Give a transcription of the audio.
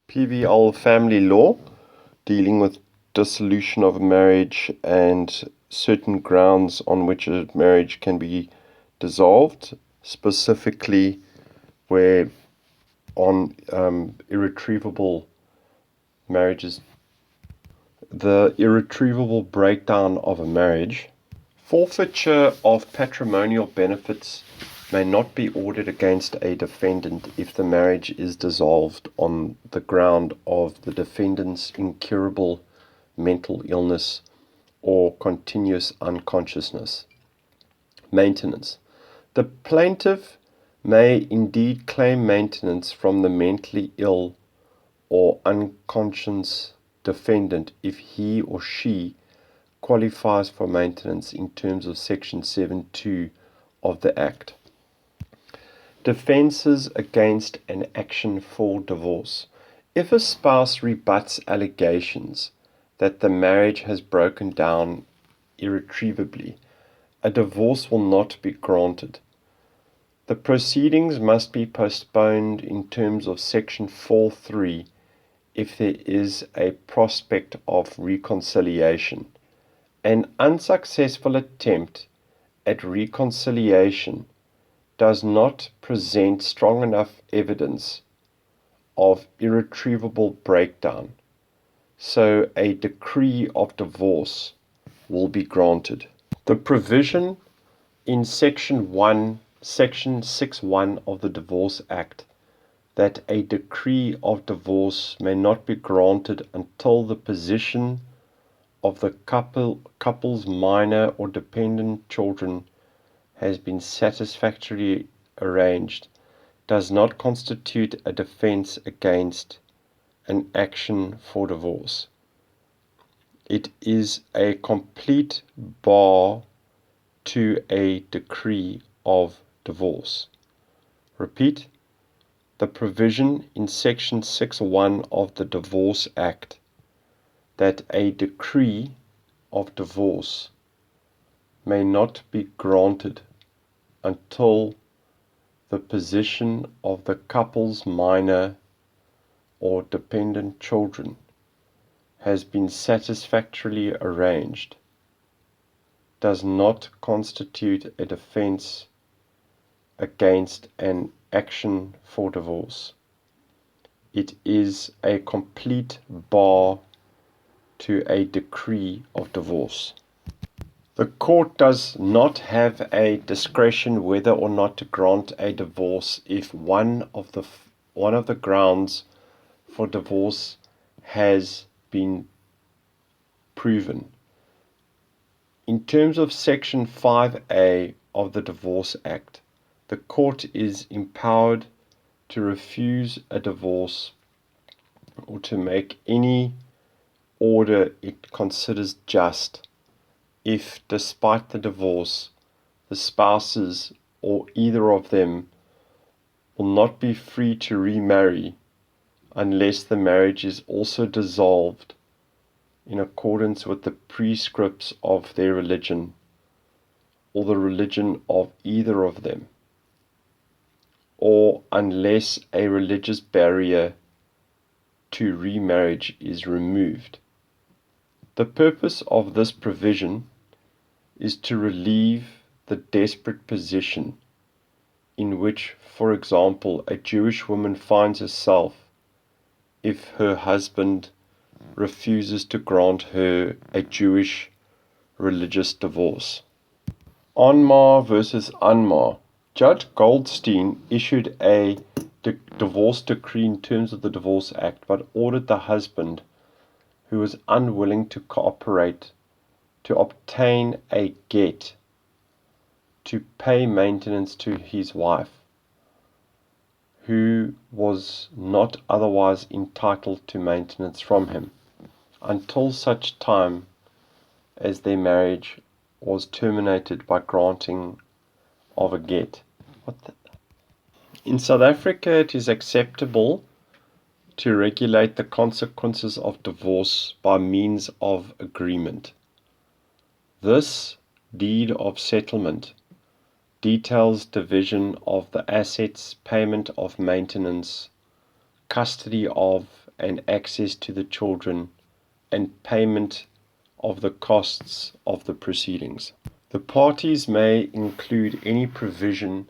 PVL family law, dealing with dissolution of a marriage and certain grounds on which a marriage can be dissolved, specifically where on irretrievable marriages, the irretrievable breakdown of a marriage. Forfeiture of patrimonial benefits may not be ordered against a defendant if the marriage is dissolved on the ground of the defendant's incurable mental illness or continuous unconsciousness. Maintenance. The plaintiff may indeed claim maintenance from the mentally ill or unconscious defendant if he or she qualifies for maintenance in terms of Section 7.2 of the Act. Defences against an action for divorce. If a spouse rebuts allegations that the marriage has broken down irretrievably, a divorce will not be granted. The proceedings must be postponed in terms of Section 4.3 if there is a prospect of reconciliation. An unsuccessful attempt at reconciliation does not present strong enough evidence of irretrievable breakdown, so a decree of divorce will be granted. The provision in Section 6.1 of the Divorce Act that a decree of divorce may not be granted until the position of the couple's minor or dependent children has been satisfactorily arranged does not constitute a defense against an action for divorce. It is a complete bar to a decree of divorce. Repeat, the provision in Section 6.1 of the Divorce Act that a decree of divorce may not be granted until the position of the couple's minor or dependent children has been satisfactorily arranged does not constitute a defense against an action for divorce. It is a complete bar to a decree of divorce. The court does not have a discretion whether or not to grant a divorce if one of the grounds for divorce has been proven. In terms of Section 5A of the Divorce Act, the court is empowered to refuse a divorce or to make any order it considers just if, despite the divorce, the spouses or either of them will not be free to remarry unless the marriage is also dissolved in accordance with the prescripts of their religion or the religion of either of them, or unless a religious barrier to remarriage is removed. The purpose of this provision is to relieve the desperate position in which, for example, a Jewish woman finds herself if her husband refuses to grant her a Jewish religious divorce. Anmar versus Anmar. Judge Goldstein issued a divorce decree in terms of the Divorce Act, but ordered the husband, who was unwilling to cooperate, to obtain a get to pay maintenance to his wife, who was not otherwise entitled to maintenance from him, until such time as their marriage was terminated by granting of a get. In South Africa, it is acceptable to regulate the consequences of divorce by means of agreement. This deed of settlement details division of the assets, payment of maintenance, custody of and access to the children, and payment of the costs of the proceedings. The parties may include any provision